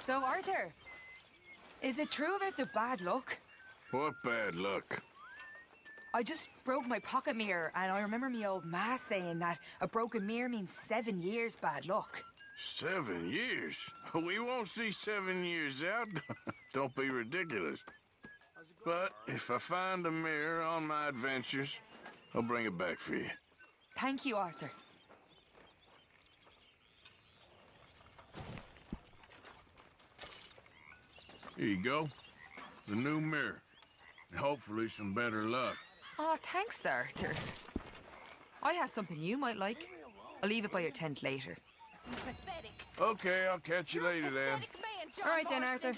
So, Arthur, is it true about the bad luck? What bad luck? I just broke my pocket mirror, and I remember me old ma saying that a broken mirror means 7 years bad luck. 7 years? We won't see 7 years out. Don't be ridiculous. But if I find a mirror on my adventures, I'll bring it back for you. Thank you, Arthur. Here you go. The new mirror. And hopefully some better luck. Oh, thanks, Arthur. I have something you might like. I'll leave it by your tent later. Okay, I'll catch you later then. All right then, Arthur.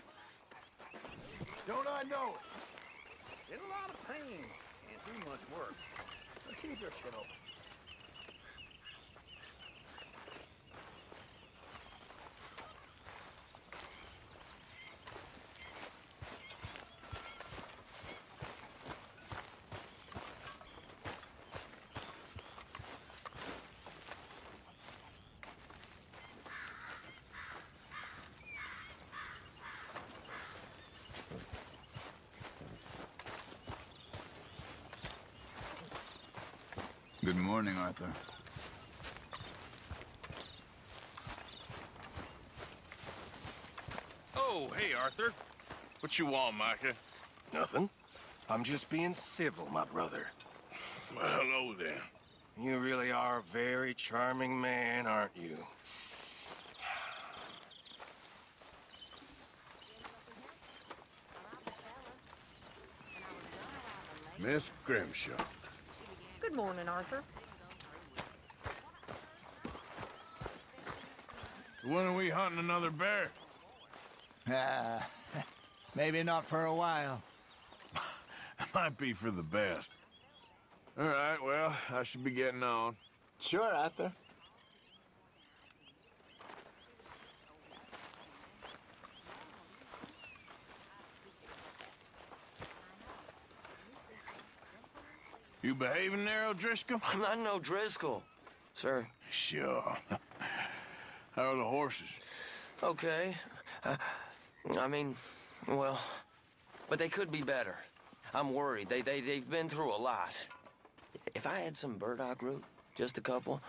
Don't I know it? It's a lot of pain. Can't do much work. But keep your chin open. Good morning, Arthur. Oh, hey, Arthur. What you want, Micah? Nothing. I'm just being civil, my brother. Well, hello then. You really are a very charming man, aren't you? Miss Grimshaw. Good morning, Arthur. When are we hunting another bear? Maybe not for a while. Might be for the best. All right, well, I should be getting on. Sure, Arthur. You behaving there, O'Driscoll? I'm not no Driscoll, sir. Sure. How are the horses? Okay. I mean, well, but they could be better. I'm worried. They've been through a lot. If I had some burdock root, just a couple,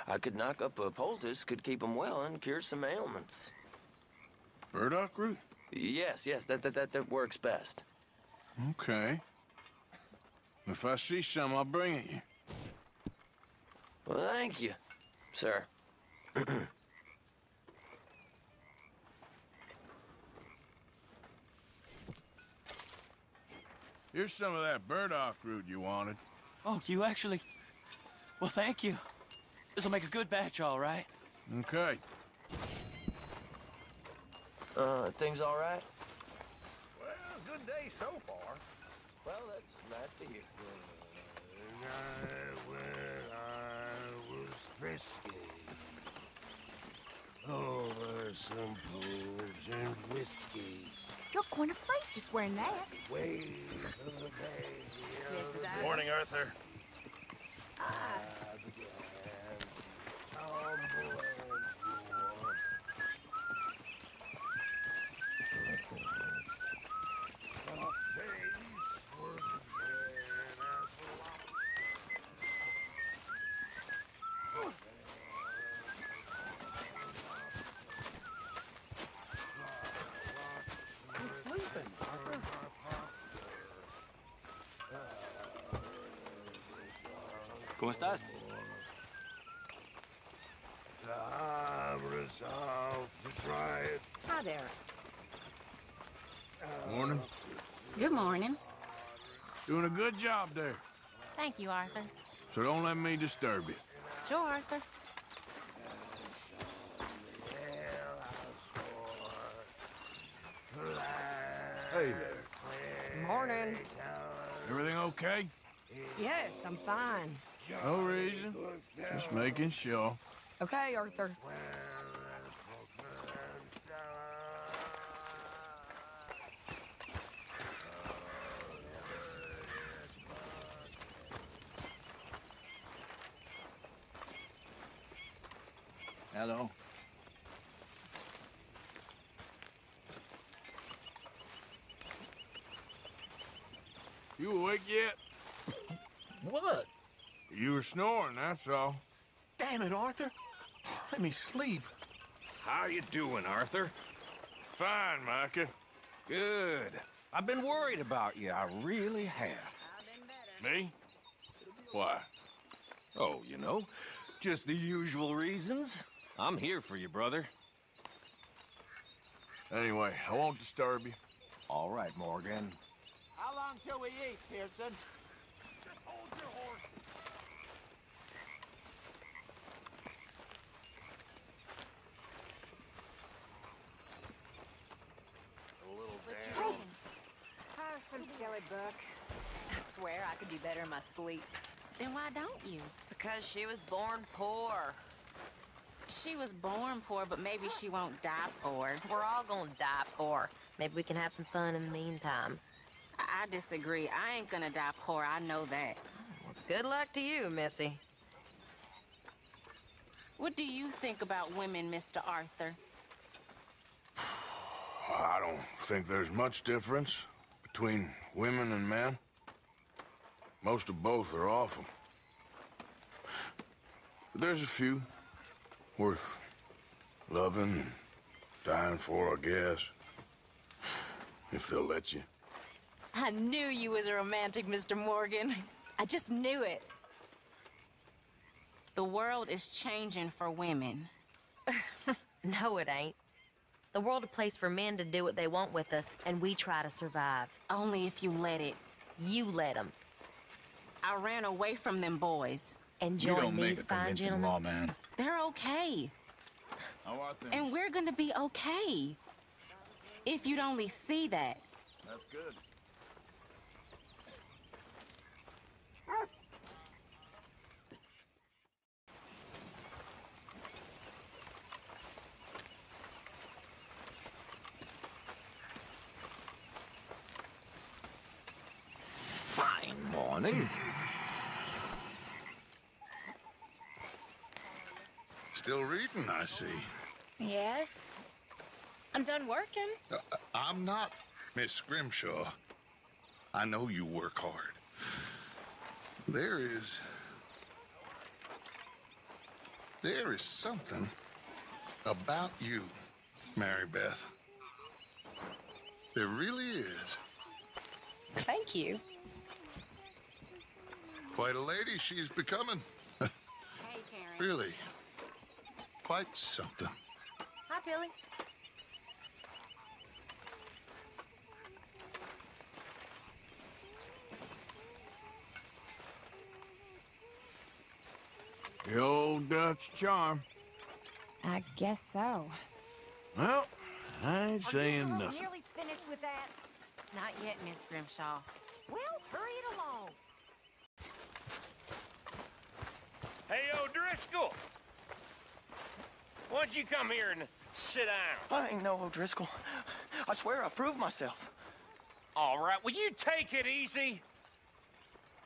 I could knock up a poultice, could keep them well, and cure some ailments. Burdock root? Yes, that works best. Okay. If I see some, I'll bring it you. Well, thank you, sir. Here's some of that burdock root you wanted. Oh, you actually... Well, thank you. This'll make a good batch, all right. Okay. Things all right? Well, good day so far. Well, that's nice to hear. When I was frisky, over some pools and whiskey. You're going to face just wearing that. Way to the bay. Morning, Arthur. ¿Cómo estás? I've resolved to try it. Hi there. Morning. Good morning. Doing a good job there. Thank you, Arthur. So don't let me disturb you. Sure, Arthur. Hey there. Morning. Everything okay? Yes, I'm fine. No reason. Just making sure. Okay, Arthur. Hello. You awake yet? What? You were snoring, that's all. Damn it, Arthur. Let me sleep. How you doing, Arthur? Fine, Micah. Good. I've been worried about you. I really have. Me? Why? Oh, you know, just the usual reasons. I'm here for you, brother. Anyway, I won't disturb you. All right, Morgan. How long till we eat, Pearson? Hold your horse. Oh, some silly book. I swear I could do better in my sleep. Then why don't you? Because she was born poor. She was born poor, but maybe she won't die poor. We're all gonna die poor. Maybe we can have some fun in the meantime. I disagree. I ain't gonna die poor. I know that. Good luck to you, Missy. What do you think about women, Mr. Arthur? I don't think there's much difference between women and men. Most of both are awful. But there's a few worth loving and dying for, I guess. If they'll let you. I knew you was a romantic, Mr. Morgan. I just knew it. The world is changing for women. No, it ain't. The world a place for men to do what they want with us, and we try to survive. Only if you let it. You let them. I ran away from them boys. And You join don't make these a fine convincing gentlemen. lawman. They're okay. How are things? And we're gonna be okay. If you'd only see that. That's good. Fine morning. Still reading, I see. Yes. I'm done working. I'm not, Miss Grimshaw. I know you work hard. There is something about you, Mary Beth. There really is. Thank you. Quite a lady she's becoming. Hey, Karen. Really. Quite something. Hi, Tilly. The old Dutch charm. I guess so. Well, I ain't saying nothing. Nearly finished with that? Not yet, Miss Grimshaw. Well, hurry it along. Hey, O'Driscoll! Why don't you come here and sit down? I ain't no O'Driscoll. I swear I proved myself. All right, will you take it easy?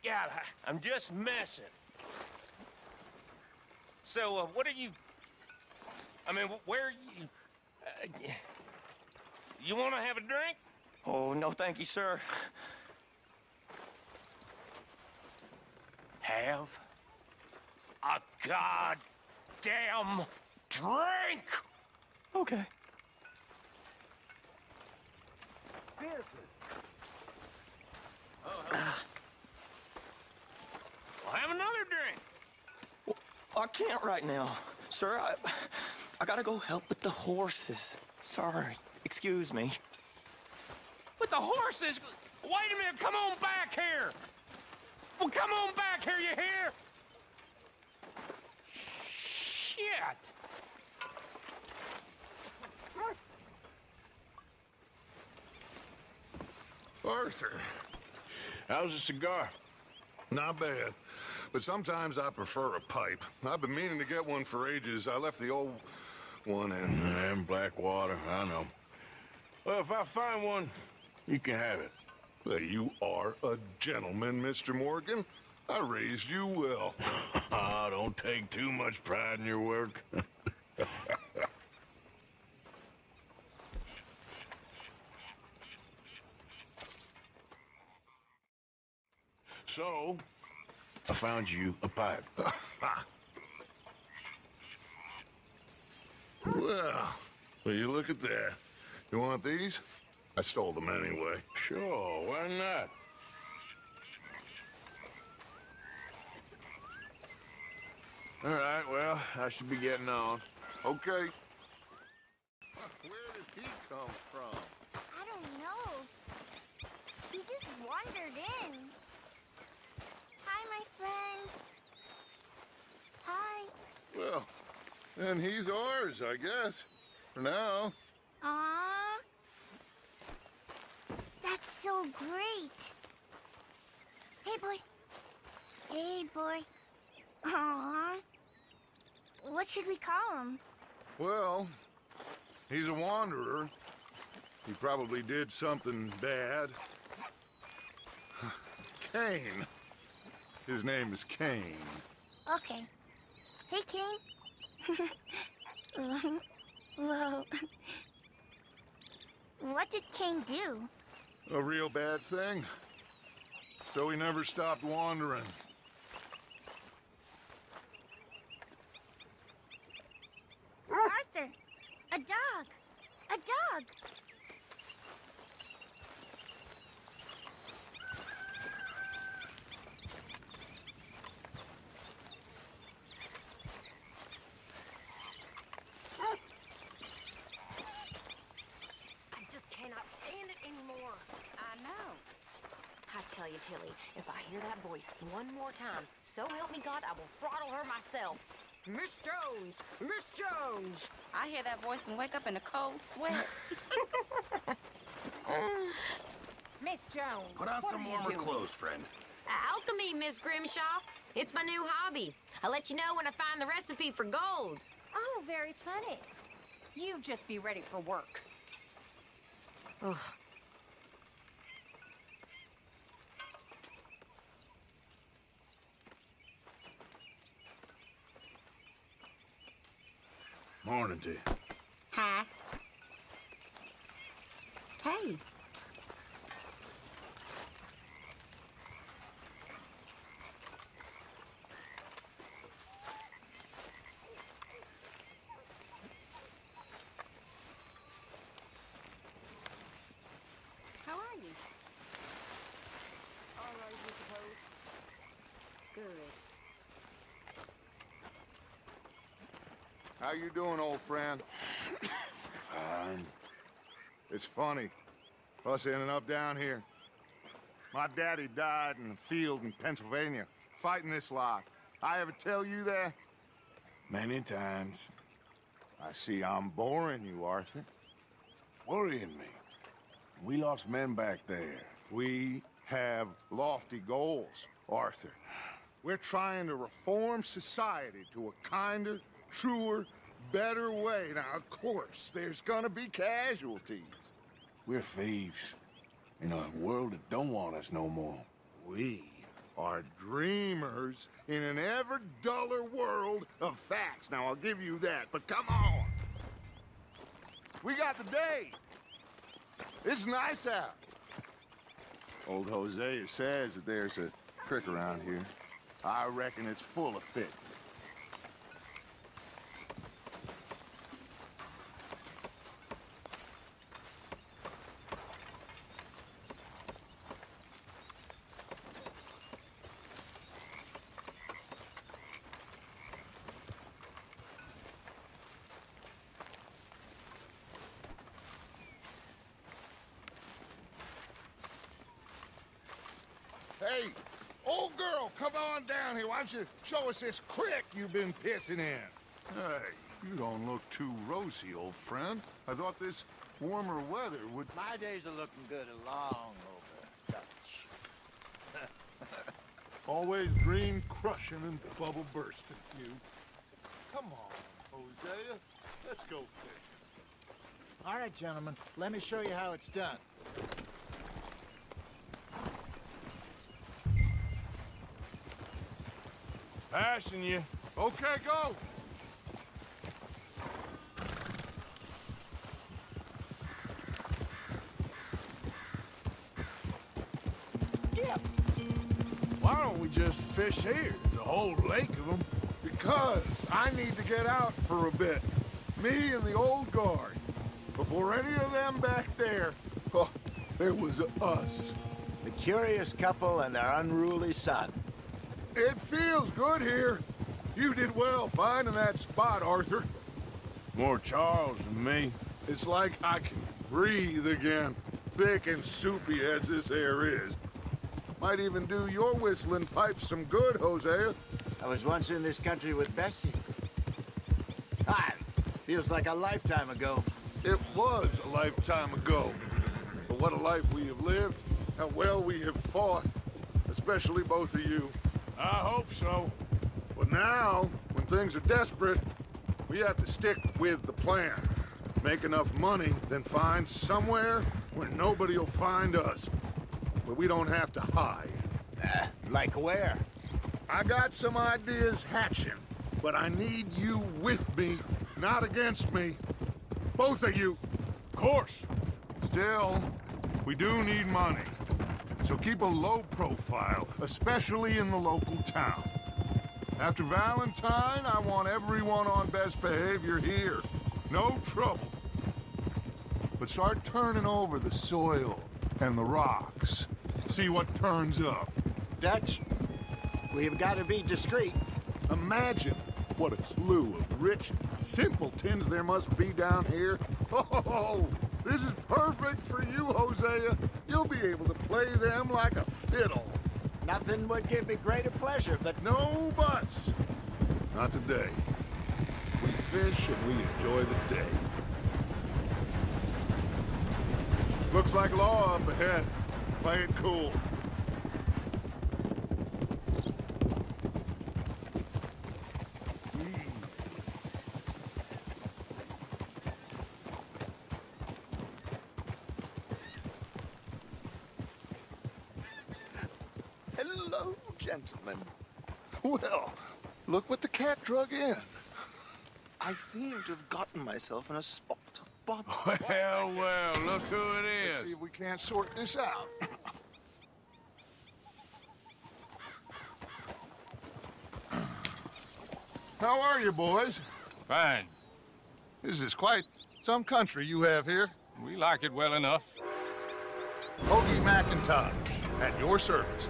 God, I'm just messing. So, what are you... I mean, where are you... you want to have a drink? Oh, no thank you, sir. Have a goddamn drink! Okay. Well, have another drink. Well, I can't right now. Sir, I gotta go help with the horses. Sorry. Excuse me. With the horses? Wait a minute, come on back here! Well, come on back here, you hear? Shit! Arthur. How's a cigar? Not bad. But sometimes I prefer a pipe. I've been meaning to get one for ages. I left the old one in. And black water, I know. Well, if I find one, you can have it. Well, you are a gentleman, Mr. Morgan. I raised you well. Don't take too much pride in your work. So, I found you a pipe. Well, will you look at that? You want these? I stole them anyway. Sure, why not? All right, well, I should be getting on. Okay. Where did he come from? I don't know. He just wandered in. Hi, my friend. Hi. Well, then he's ours, I guess. For now. Aww. That's so great. Hey, boy. Hey, boy. Aww. What should we call him? Well, he's a wanderer. He probably did something bad. Cain. His name is Cain. Okay. Hey, King. Whoa. What did Cain do? A real bad thing. So he never stopped wandering. Arthur! A dog! A dog! I just cannot stand it anymore. I know. I tell you, Tilly, if I hear that voice one more time, so help me God, I will throttle her myself. Miss Jones! Miss Jones! I hear that voice and wake up in a cold sweat. Miss Jones. Put on some warmer clothes, friend. Alchemy, Miss Grimshaw. It's my new hobby. I'll let you know when I find the recipe for gold. Oh, very funny. You just be ready for work. Ugh. Morning to you. Hi. Hey. How are you? All right, you suppose? Good. How you doing, old friend? Fine. It's funny. Us ending up down here. My daddy died in the field in Pennsylvania, fighting this lot. I ever tell you that? Many times. I see I'm boring you, Arthur. Worrying me. We lost men back there. We have lofty goals, Arthur. We're trying to reform society to a kinder, truer, better way. Now, of course, there's gonna be casualties. We're thieves in a world that don't want us no more. We are dreamers in an ever duller world of facts. Now, I'll give you that, but come on. We got the day. It's nice out. Old Hosea says that there's a creek around here. I reckon it's full of fish. Hey, old girl, come on down here. Why don't you show us this creek you've been pissing in? Hey, you don't look too rosy, old friend. I thought this warmer weather would... My days are looking good along over Dutch. Always green crushing and bubble bursting, you. Come on, Hosea. Let's go fishing. All right, gentlemen, let me show you how it's done. Passing you. Okay, go. Why Why don't we just fish here? There's a whole lake of them. Because I need to get out for a bit. Me and the old guard. Before any of them back there, oh, there was us. The curious couple and their unruly son. It feels good here. You did well finding that spot, Arthur. More Charles than me. It's like I can breathe again, thick and soupy as this air is. Might even do your whistling pipes some good, Hosea. I was once in this country with Bessie. Feels like a lifetime ago. It was a lifetime ago. But what a life we have lived, how well we have fought. Especially both of you. I hope so. But now, when things are desperate, we have to stick with the plan. Make enough money, then find somewhere where nobody will find us. Where we don't have to hide. Like where? I got some ideas hatching, but I need you with me, not against me. Both of you. Of course. Still, we do need money. So keep a low profile, especially in the local town. After Valentine, I want everyone on best behavior here. No trouble. But start turning over the soil and the rocks. See what turns up. Dutch, we've got to be discreet. Imagine what a slew of rich simpletons there must be down here. Oh, this is perfect for you, Hosea. You'll be able to play them like a fiddle. Nothing would give me greater pleasure, but... No buts. Not today. We fish and we enjoy the day. Looks like law up ahead. Play it cool. Hello, gentlemen. Well, look what the cat drug in. I seem to have gotten myself in a spot of bother. Well, look who it Let's is. see if we can't sort this out. How are you, boys? Fine. This is quite some country you have here. We like it well enough. Hoagie McIntosh, at your service.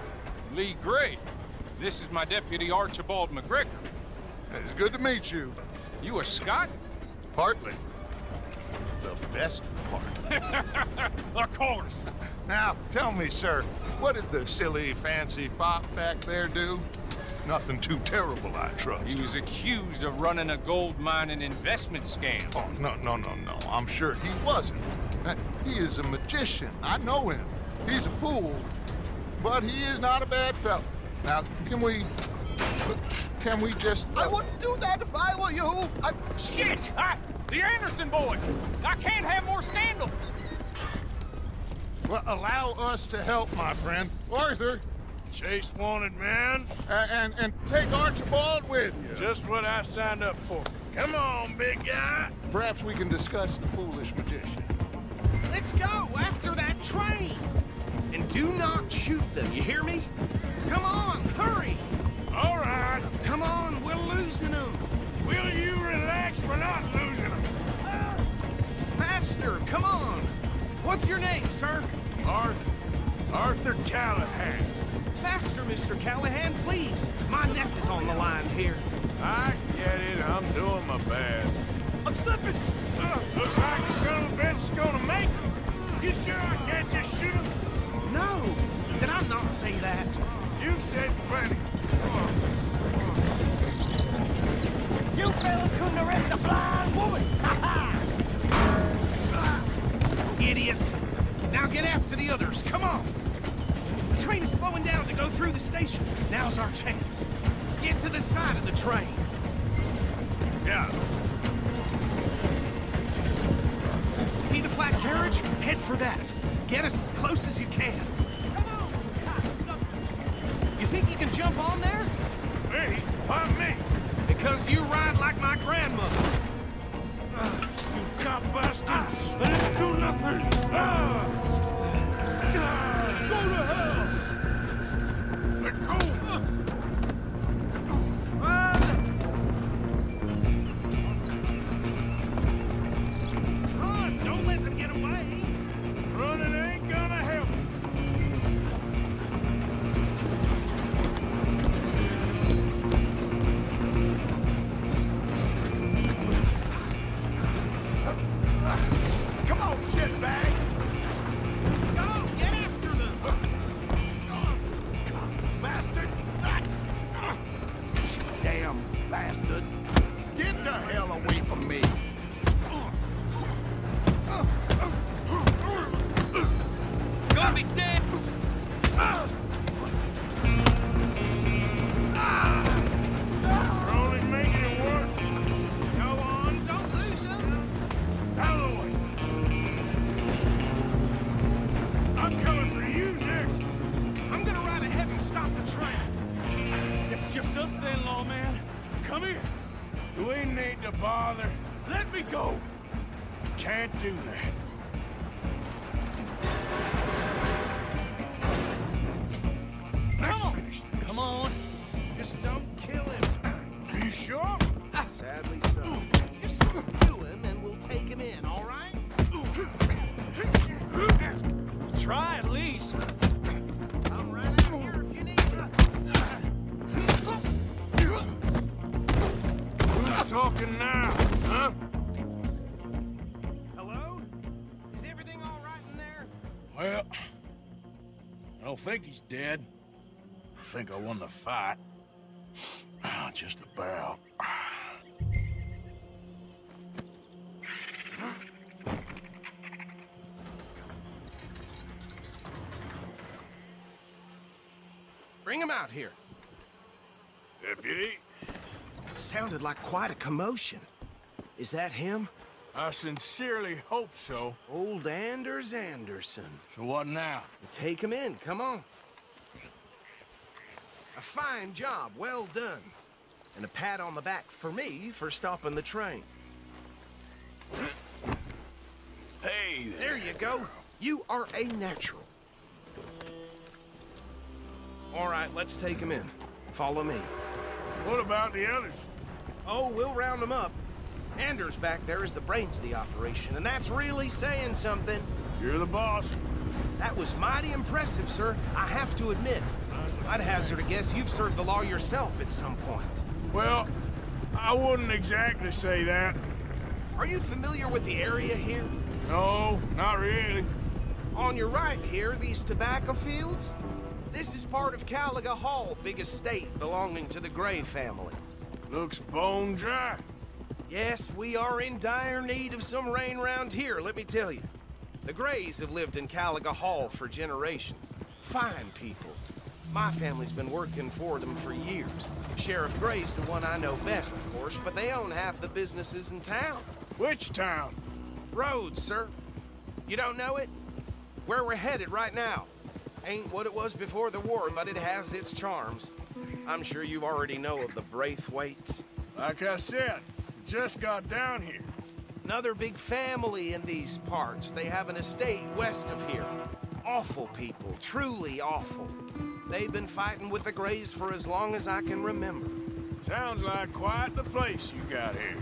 Lee Gray. This is my deputy, Archibald McGregor. It's good to meet you. You a Scot? Partly. The best part. Of course. Now, tell me, sir, what did the silly, fancy fop back there do? Nothing too terrible, I trust. He was accused of running a gold mining investment scam. Oh, no. I'm sure he wasn't. He is a magician. I know him. He's a fool. But he is not a bad fellow. Now, can we just... I wouldn't do that if I were you. Shit! The Anderson boys! I can't have more scandal! Well, allow us to help, my friend. Arthur! Chase wanted man. And take Archibald with you. Just what I signed up for. Come on, big guy. Perhaps we can discuss the foolish magician. Let's go after that train! And do not shoot them, you hear me? Come on, hurry! All right. Come on, we're losing them. Will you relax? We're not losing them. Faster, come on. What's your name, sir? Arthur Callahan. Faster, Mr. Callahan, please. My neck is on the line here. I get it. I'm doing my best. I'm slipping. Looks like the son of a bitch is gonna make it. You sure I can't just shoot him? No. Did I not say that? You've said plenty. You fellas couldn't arrest a blind woman! Idiot! Now get after the others, come on! The train is slowing down to go through the station. Now's our chance. Get to the side of the train. Yeah. See the flat carriage? Head for that. Get us as close as you can. Come on! You think you can jump on there? Me? Why me? Because you ride like my grandmother. You cop bastards! I didn't do nothing! Go to hell! Let go! train. It's just us then, lawman. Come here. Do we need to bother? Let me go. Can't do that. Let's finish this. Come on. Just don't kill him. Are you sure? Sadly so. Just do him and we'll take him in, all right? Try at least. I'm right out here if you need to. Who's talking now, huh? Hello? Is everything all right in there? Well, I don't think he's dead. I think I won the fight. Just about. Bring him out here. Deputy? Sounded like quite a commotion. Is that him? I sincerely hope so. Old Anders Anderson. So what now? Take him in, come on. A fine job, well done. And a pat on the back for me for stopping the train. Hey there you go. You are a natural. All right, let's take him in. Follow me. What about the others? Oh, we'll round them up. Anders back there is the brains of the operation, and that's really saying something. You're the boss. That was mighty impressive, sir. I have to admit. I'd hazard a guess you've served the law yourself at some point. Well, I wouldn't exactly say that. Are you familiar with the area here? No, not really. On your right here, these tobacco fields? This is part of Caliga Hall, big estate belonging to the Gray families. Looks bone dry. Yes, we are in dire need of some rain round here, let me tell you. The Grays have lived in Caliga Hall for generations. Fine people. My family's been working for them for years. Sheriff Gray's the one I know best, of course, but they own half the businesses in town. Which town? Rhodes, sir. You don't know it? Where we're headed right now. Ain't what it was before the war, but it has its charms. I'm sure you already know of the Braithwaites. Like I said, we just got down here. Another big family in these parts. They have an estate west of here. Awful people, truly awful. They've been fighting with the Grays for as long as I can remember. Sounds like quite the place you got here.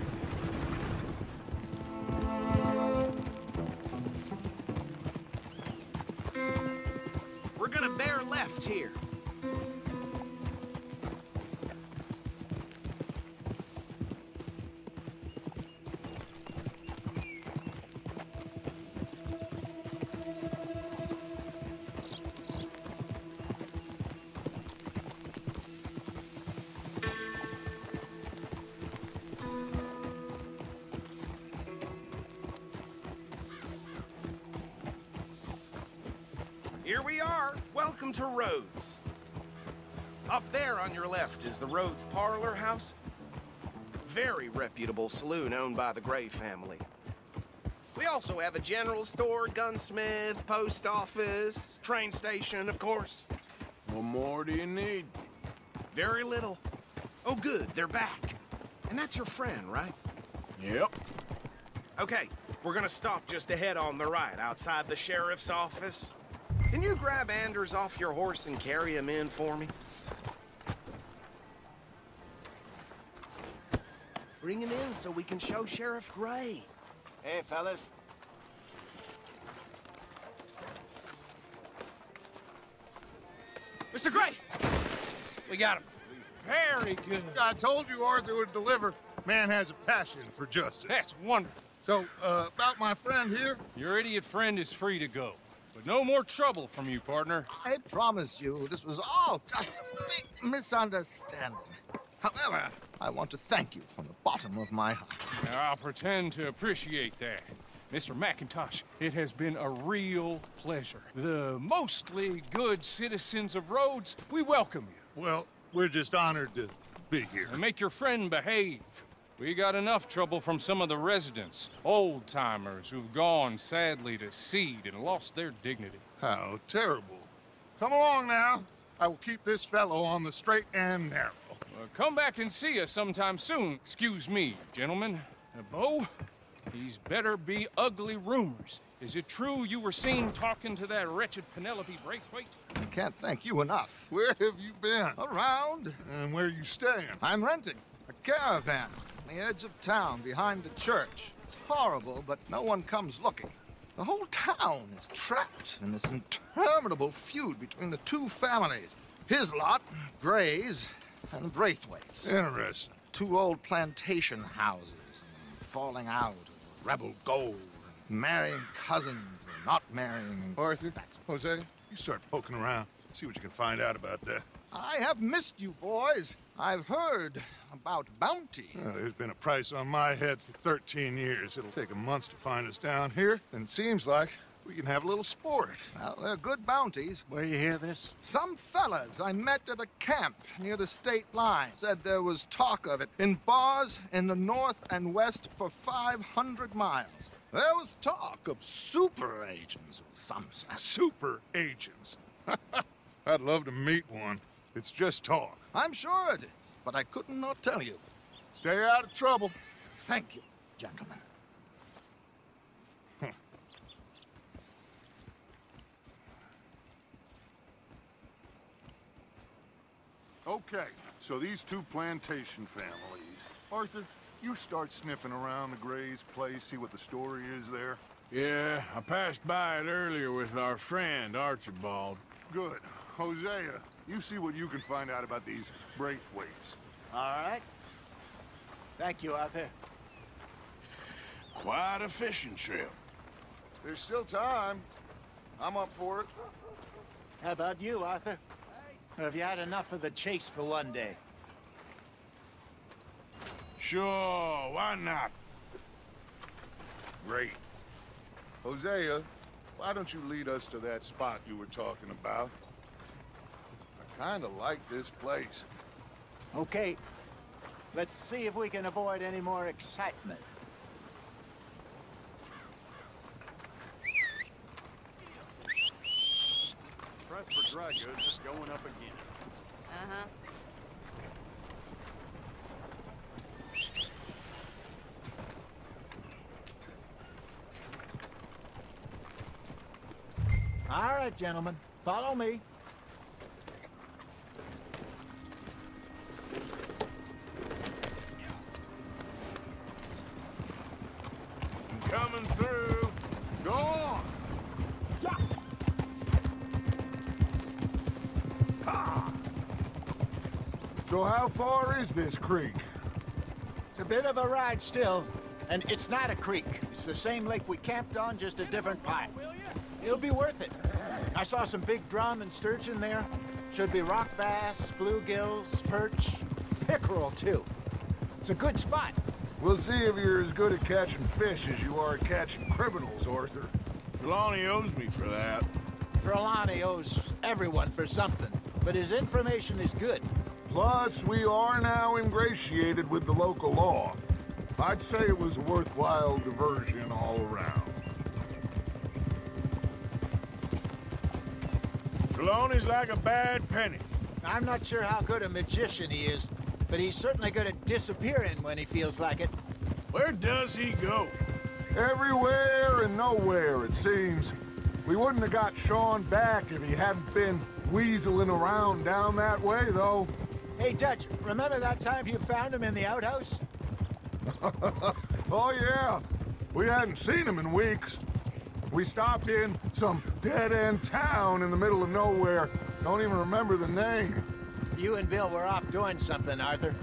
We're gonna bear left here. Here we are. Welcome to Rhodes. Up there on your left is the Rhodes Parlor House. Very reputable saloon owned by the Gray family. We also have a general store, gunsmith, post office, train station, of course. What more do you need? Very little. Oh, good, they're back. And that's your friend, right? Yep. Okay, we're gonna stop just ahead on the right, outside the sheriff's office. Can you grab Anders off your horse and carry him in for me? Bring him in so we can show Sheriff Gray. Hey, fellas. Mr. Gray! We got him. Very good. I told you Arthur would deliver. Man has a passion for justice. That's wonderful. So, about my friend here? Your idiot friend is free to go. But no more trouble from you, partner. I promise you, this was all just a big misunderstanding. However, I want to thank you from the bottom of my heart. Now, I'll pretend to appreciate that. Mr. McIntosh, it has been a real pleasure. The mostly good citizens of Rhodes, we welcome you. Well, we're just honored to be here. And make your friend behave. We got enough trouble from some of the residents, old-timers who've gone, sadly, to seed and lost their dignity. How terrible. Come along now. I will keep this fellow on the straight and narrow. Come back and see us sometime soon. Excuse me, gentlemen. Bo, these better be ugly rumors. Is it true you were seen talking to that wretched Penelope Braithwaite? I can't thank you enough. Where have you been? Around. And where are you staying? I'm renting a caravan on the edge of town behind the church. It's horrible, but no one comes looking. The whole town is trapped in this interminable feud between the two families. His lot, Gray's, and Braithwaite's. Interesting. Two old plantation houses, and falling out of rebel gold, and marrying cousins or not marrying. Arthur, Hosea, you start poking around. See what you can find out about that. I have missed you, boys. I've heard about bounty. Well, there's been a price on my head for 13 years. It'll take a month to find us down here, and it seems like we can have a little sport. Well, they're good bounties. Where you hear this? Some fellas I met at a camp near the state line said there was talk of it in bars in the north and west for 500 miles. There was talk of super agents of some sort. Super agents? I'd love to meet one. It's just talk. I'm sure it is, but I couldn't not tell you. Stay out of trouble. Thank you, gentlemen. Okay, so these two plantation families. Arthur, you start sniffing around the Gray's place, see what the story is there. Yeah, I passed by it earlier with our friend, Archibald. Good. Hosea, you see what you can find out about these Braithwaites. All right. Thank you, Arthur. Quite a fishing trip. There's still time. I'm up for it. How about you, Arthur? Or have you had enough of the chase for one day? Sure, why not? Great. Hosea, why don't you lead us to that spot you were talking about? I kind of like this place. Okay. Let's see if we can avoid any more excitement. Price for dry goods is going up again. Uh-huh. All right, gentlemen. Follow me. I'm coming through. Go on. Yeah. So how far is this creek? It's a bit of a ride still, and it's not a creek. It's the same lake we camped on, just a different pipe. It'll be worth it. I saw some big drum and sturgeon there. Should be rock bass, bluegills, perch, pickerel too. It's a good spot. We'll see if you're as good at catching fish as you are at catching criminals, Arthur. Trelawney owes me for that. Trelawney owes everyone for something, but his information is good. Plus, we are now ingratiated with the local law. I'd say it was a worthwhile diversion all around. Trelawney's like a bad penny. I'm not sure how good a magician he is, but he's certainly good at disappearing when he feels like it. Where does he go? Everywhere and nowhere, it seems. We wouldn't have got Sean back if he hadn't been weaseling around down that way, though. Hey, Dutch, remember that time you found him in the outhouse? Oh, yeah. We hadn't seen him in weeks. We stopped in some dead-end town in the middle of nowhere. Don't even remember the name. You and Bill were off doing something, Arthur.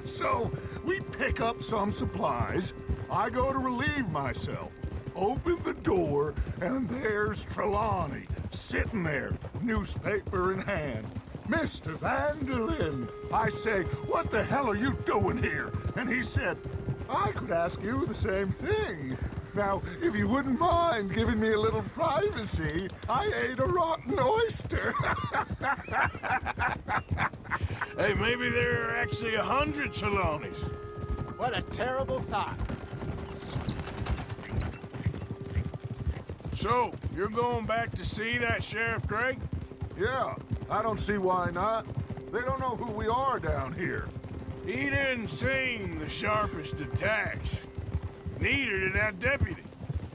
So, we pick up some supplies. I go to relieve myself. Open the door, and there's Trelawney, sitting there, newspaper in hand. Mr. Vanderlyn. I say, what the hell are you doing here? And he said, I could ask you the same thing. Now, if you wouldn't mind giving me a little privacy, I ate a rotten oyster. Hey, maybe there are actually 100 Trelawneys. What a terrible thought. So, you're going back to see that Sheriff Gray? Yeah, I don't see why not. They don't know who we are down here. He didn't seem the sharpest attacks. Neither did that deputy.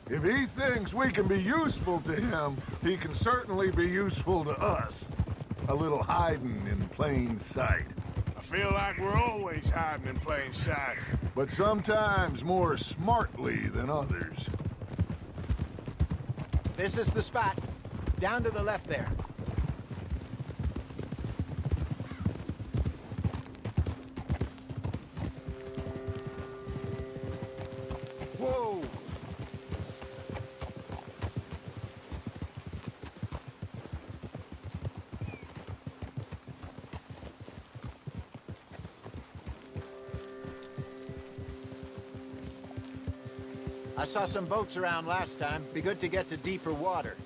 If he thinks we can be useful to him, he can certainly be useful to us. A little hiding in plain sight. I feel like we're always hiding in plain sight. But sometimes more smartly than others. This is the spot. Down to the left there. Whoa! I saw some boats around last time. Be good to get to deeper water.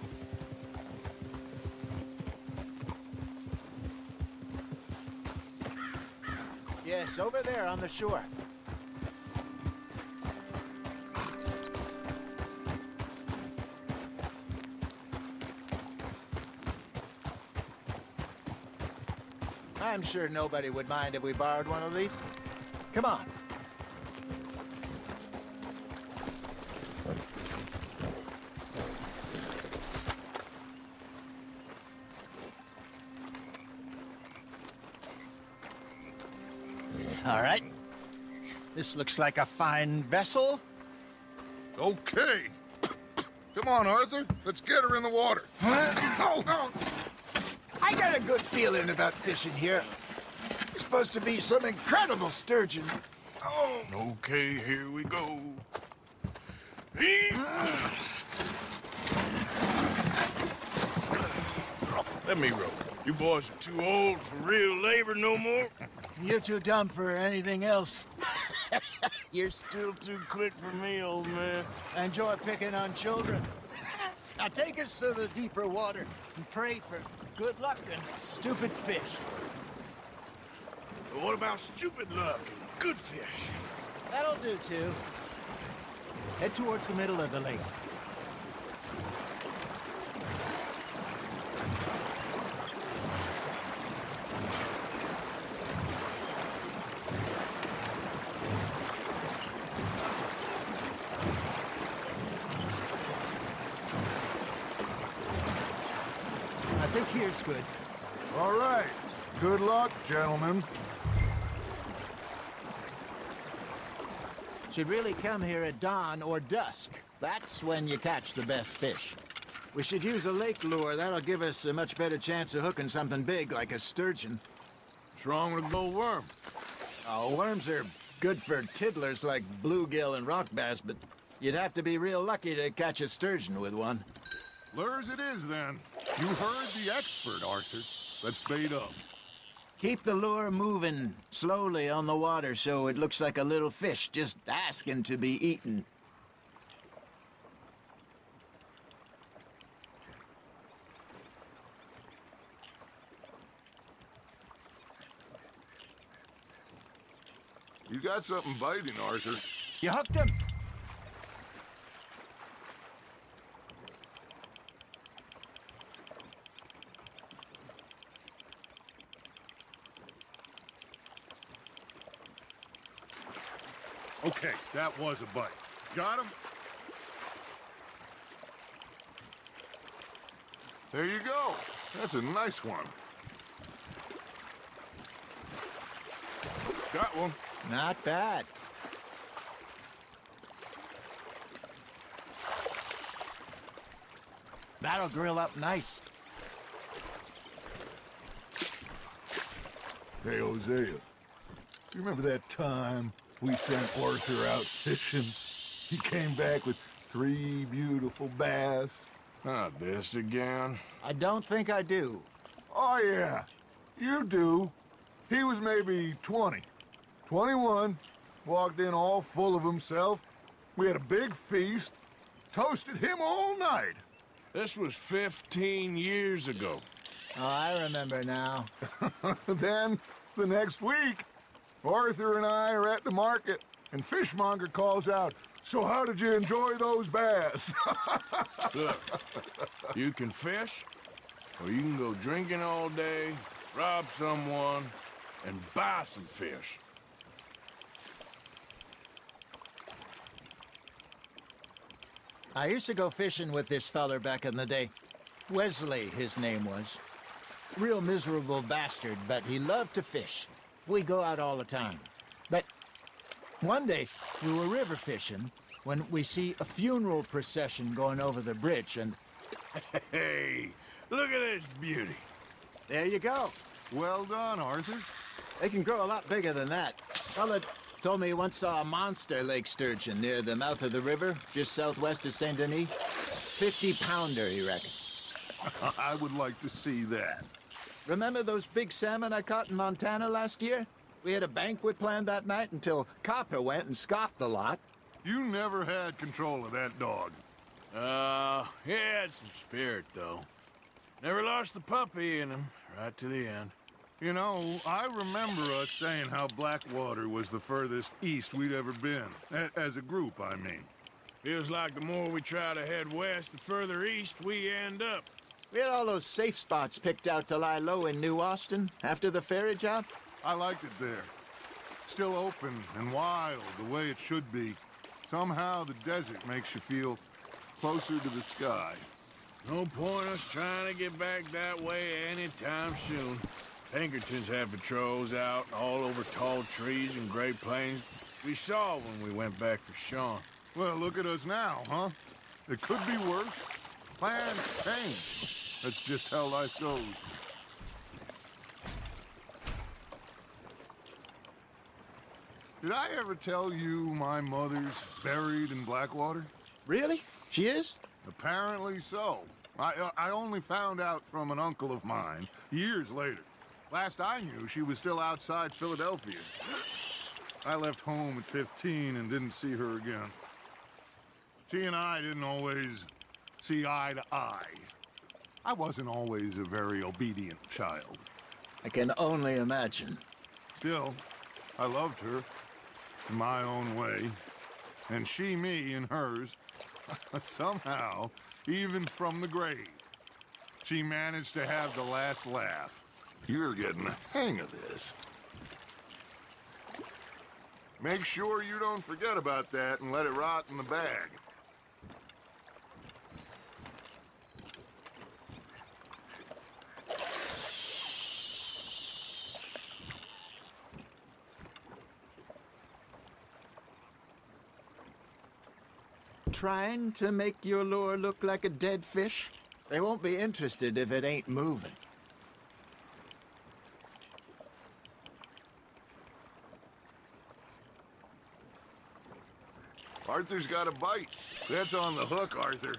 Yes, over there on the shore. I'm sure nobody would mind if we borrowed one of these. Come on. All right. This looks like a fine vessel. Okay. Come on, Arthur. Let's get her in the water. Oh. I got a good feeling about fishing here. It's supposed to be some incredible sturgeon. Oh. Okay, here we go. Let me row. You boys are too old for real labor no more. You're too dumb for anything else. You're still too quick for me, old man. Enjoy picking on children. Now take us to the deeper water and pray for good luck and stupid fish. But what about stupid luck and good fish? That'll do, too. Head towards the middle of the lake. I think here's good. All right. Good luck, gentlemen. Should really come here at dawn or dusk. That's when you catch the best fish. We should use a lake lure. That'll give us a much better chance of hooking something big like a sturgeon. What's wrong with a bull worm? Oh, worms are good for tiddlers like bluegill and rock bass, but you'd have to be real lucky to catch a sturgeon with one. Lures it is, then. You heard the expert, Arthur. Let's bait up. Keep the lure moving slowly on the water so it looks like a little fish just asking to be eaten. You got something biting, Arthur. You hooked him? Okay, that was a bite. Got him? There you go. That's a nice one. Got one. Not bad. That'll grill up nice. Hey, Hosea. You remember that time we sent Arthur out fishing? He came back with 3 beautiful bass. Not this again. I don't think I do. Oh, yeah. You do. He was maybe 20. 21. Walked in all full of himself. We had a big feast. Toasted him all night. This was 15 years ago. Oh, I remember now. Then, the next week, Arthur and I are at the market, and Fishmonger calls out, "So how did you enjoy those bass?" Look, you can fish, Or you can go drinking all day, rob someone, and buy some fish. I used to go fishing with this feller back in the day. Wesley, his name was. Real miserable bastard, but he loved to fish. We'd go out all the time. But one day, we were river fishing when we see a funeral procession going over the bridge, and... Hey, look at this beauty. There you go. Well done, Arthur. They can grow a lot bigger than that. Fella told me he once saw a monster lake sturgeon near the mouth of the river, just southwest of Saint Denis. 50-pounder, he reckoned. I would like to see that. Remember those big salmon I caught in Montana last year? We had a banquet planned that night until Copper went and scoffed a lot. You never had control of that dog. He had some spirit, though. Never lost the puppy in him, right to the end. You know, I remember us saying how Blackwater was the furthest east we'd ever been. As a group, I mean. Feels like the more we try to head west, the further east we end up. We had all those safe spots picked out to lie low in New Austin after the ferry job. I liked it there. Still open and wild, the way it should be. Somehow the desert makes you feel closer to the sky. No point us trying to get back that way anytime soon. Pinkertons have patrols out all over tall trees and Great Plains. We saw when we went back for Sean. Well, look at us now, huh? It could be worse. Plans change. That's just how life goes. Did I ever tell you my mother's buried in Blackwater? Really? She is? Apparently so. I only found out from an uncle of mine years later. Last I knew, she was still outside Philadelphia. I left home at 15 and didn't see her again. She and I didn't always see eye to eye. I wasn't always a very obedient child. I can only imagine. Still, I loved her in my own way, and she me in hers. Somehow, even from the grave, she managed to have the last laugh. You're getting the hang of this. Make sure you don't forget about that and let it rot in the bag. Trying to make your lure look like a dead fish? They won't be interested if it ain't moving. Arthur's got a bite. That's on the hook, Arthur.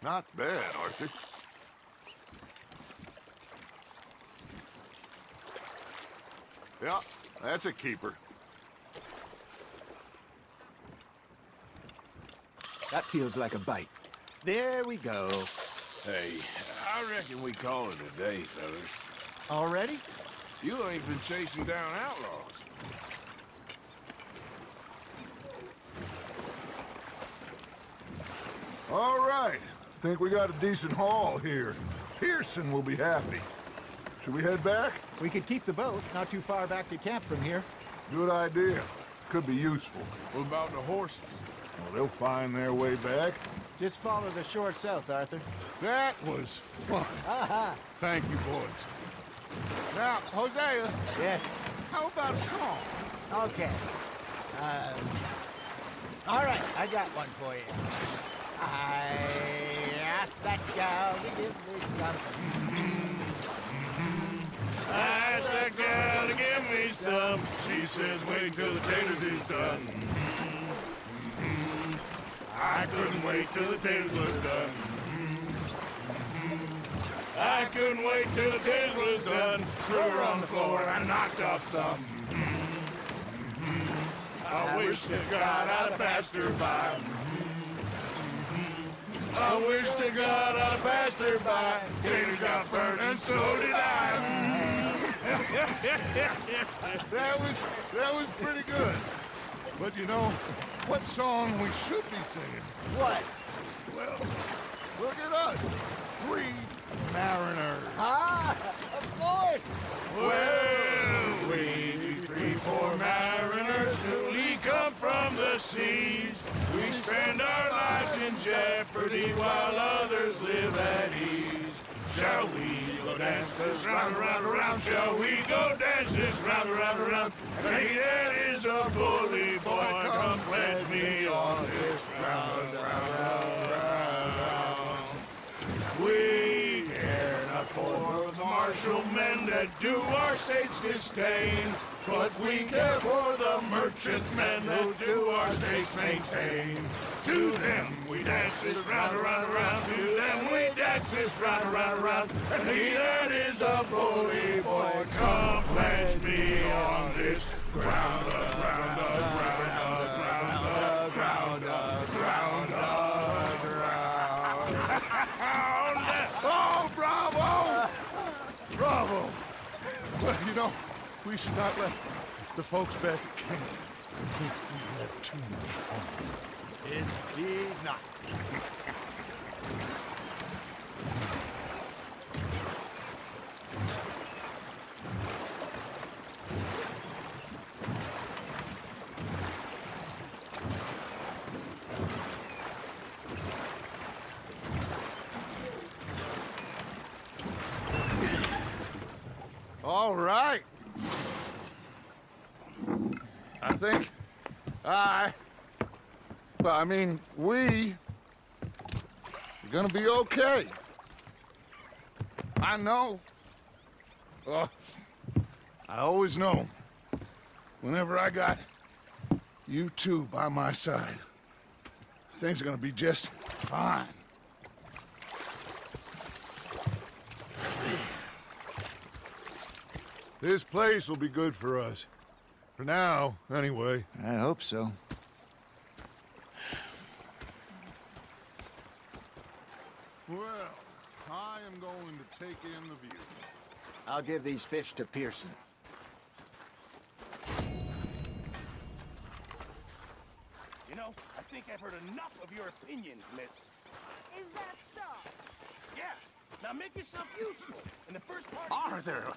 Not bad, Arthur. Yeah, that's a keeper. That feels like a bite. There we go. Hey, I reckon we call it a day, fellas. Already? You ain't been chasing down outlaws. All right. Think we got a decent haul here. Pearson will be happy. Should we head back? We could keep the boat not too far back to camp from here. Good idea. Could be useful. What about the horses? Well, they'll find their way back. Just follow the shore south, Arthur. That was fun. Aha! Thank you, boys. Now, Hosea. Yes? How about a song? Okay. All right, I got one for you. I asked that gal to give me something. I asked that gal to give me some. She says, wait till the taters is done. I couldn't wait till the taters was done. I couldn't wait till the taters was done. Threw her on the floor and I knocked off some. I wish wish to God I'd passed her by. I wish to God I passed her by. Tater got burnt and so did I. That was pretty good. But you know, what song we should be singing? What? Well, look at us. 3 mariners. Ah, of course. Well, we 3 poor mariners newly come from the seas. We spend our lives in jeopardy while others live at ease. Shall we go dance this round, round, round? Shall we go dance this round, round, round? Hey, that is a bully boy. Come pledge me on this round, round, round. We care not for the martial men that do our state's disdain, but we care for the merchant men that do our states maintain. To them we dance this round, around, around. To them we dance this round, around, around. And he that is a bully boy, come pledge me on this ground, ground, ground, ground, ground, ground, ground. Oh, bravo! Bravo! Well, you know, we should not let the folks back at camp think we had too much fun. Indeed not. All right. I think we are gonna be okay. I know. Oh, I always know. Whenever I got you two by my side, things are gonna be just fine. This place will be good for us. For now, anyway. I hope so. Well, I am going to take in the view. I'll give these fish to Pearson. You know, I think I've heard enough of your opinions, miss. Is that so? Yeah. Now make yourself useful. In the first part... Arthur,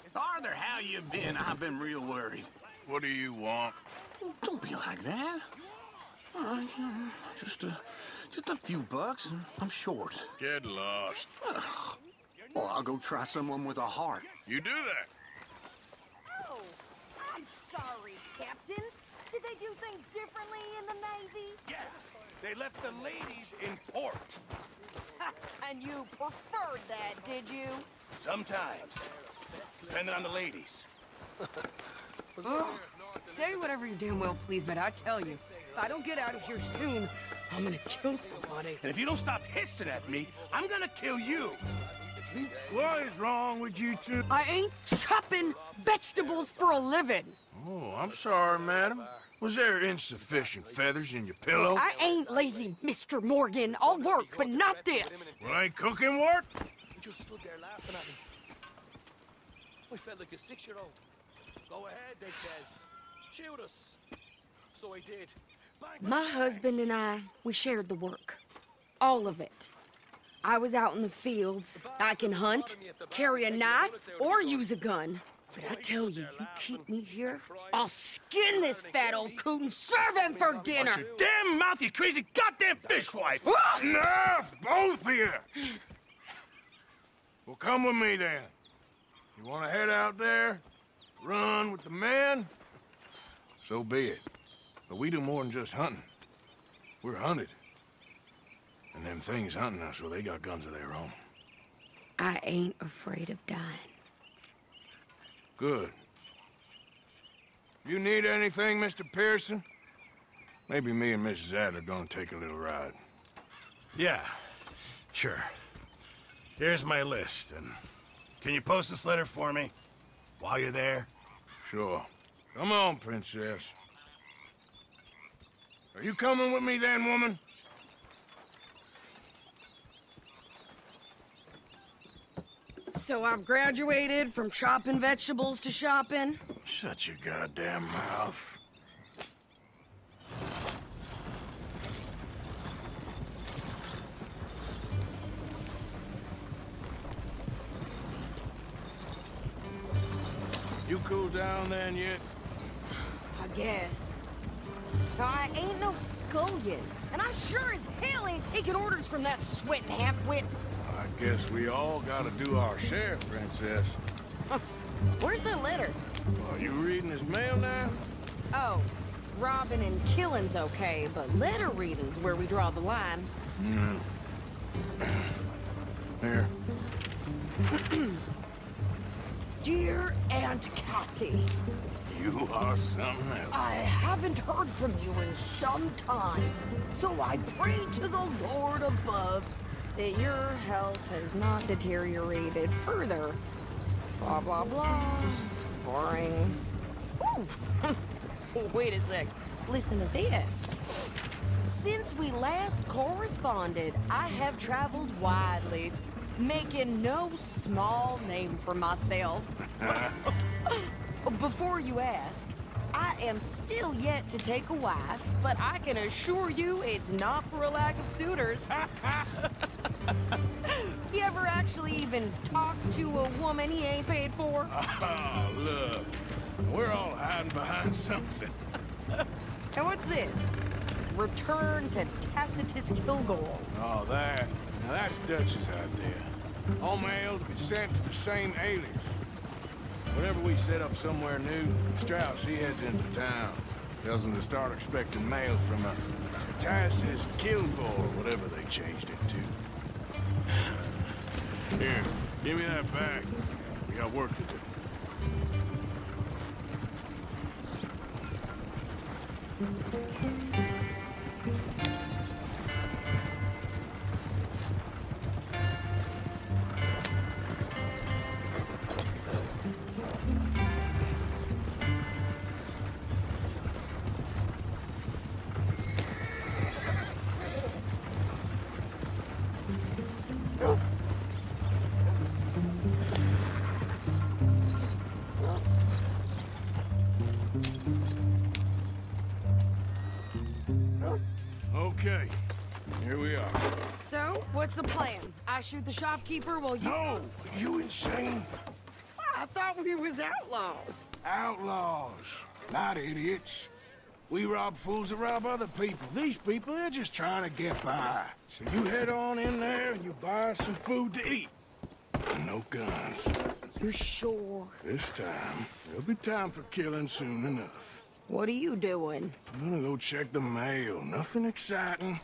how you been? I've been real worried. What do you want? Don't be like that. All right, just a few bucks. I'm short. Get lost. Well, I'll go try someone with a heart. You do that. Oh, I'm sorry, Captain. Did they do things differently in the Navy? Yeah, they left the ladies in port. And you preferred that, did you? Sometimes. Depending on the ladies. Oh, say whatever you damn well please, but I tell you, if I don't get out of here soon, I'm gonna kill somebody. And if you don't stop hissing at me, I'm gonna kill you. What is wrong with you two? I ain't chopping vegetables for a living. Oh, I'm sorry, madam. Was there insufficient feathers in your pillow? I ain't lazy, Mr. Morgan. I'll work, but not this. Well, ain't cooking work? He just stood there laughing at me. I felt like a 6-year-old. Go ahead, they says. Shoot us. So I did. My husband and I, we shared the work. All of it. I was out in the fields. I can hunt, carry a knife, or use a gun. But I tell you, you keep me here, I'll skin this fat old coot and serve him for dinner. Watch your damn mouth, you crazy goddamn fishwife! Enough, both of you! Well, come with me then. You want to head out there, run with the men? So be it. But we do more than just hunting. We're hunted. And them things hunting us, well, they got guns of their own. I ain't afraid of dying. Good. You need anything, Mr. Pearson? Maybe me and Mrs. Adler gonna take a little ride. Yeah, sure. Here's my list, and can you post this letter for me while you're there? Sure. Come on, Princess. Are you coming with me then, woman? So I've graduated from chopping vegetables to shopping? Shut your goddamn mouth. You cool down then yet? I guess. Now, I ain't no scullion, and I sure as hell ain't taking orders from that sweating half-wit. I guess we all gotta do our share, Princess. Where's that letter? Are you reading his mail now? Oh, robbing and killing's okay, but letter reading's where we draw the line. Here. Dear Aunt Kathy. You are something else. I haven't heard from you in some time, so I pray to the Lord above that your health has not deteriorated further. Blah, blah, blah. It's boring. Ooh. Wait a sec. Listen to this. Since we last corresponded, I have traveled widely, making no small name for myself. Before you ask, I am still yet to take a wife, but I can assure you it's not for a lack of suitors. You ever actually even talked to a woman he ain't paid for? Oh, look. We're all hiding behind something. And what's this? Return to Tacitus Kilgore. Oh, that. Now that's Dutch's idea. All mail to be sent to the same alias. Whenever we set up somewhere new, Strauss, he heads into town. Tells them to start expecting mail from a Tacitus Kilgore, whatever they changed it to. Here, give me that back. We got work to do. Okay, here we are. So, what's the plan? I shoot the shopkeeper while you... No! You insane? I thought we was outlaws. Outlaws, not idiots. We rob fools that rob other people. These people, they're just trying to get by. So you head on in there and you buy us some food to eat. And no guns. You're sure? This time, there'll be time for killing soon enough. What are you doing? I'm gonna go check the mail. Nothing exciting.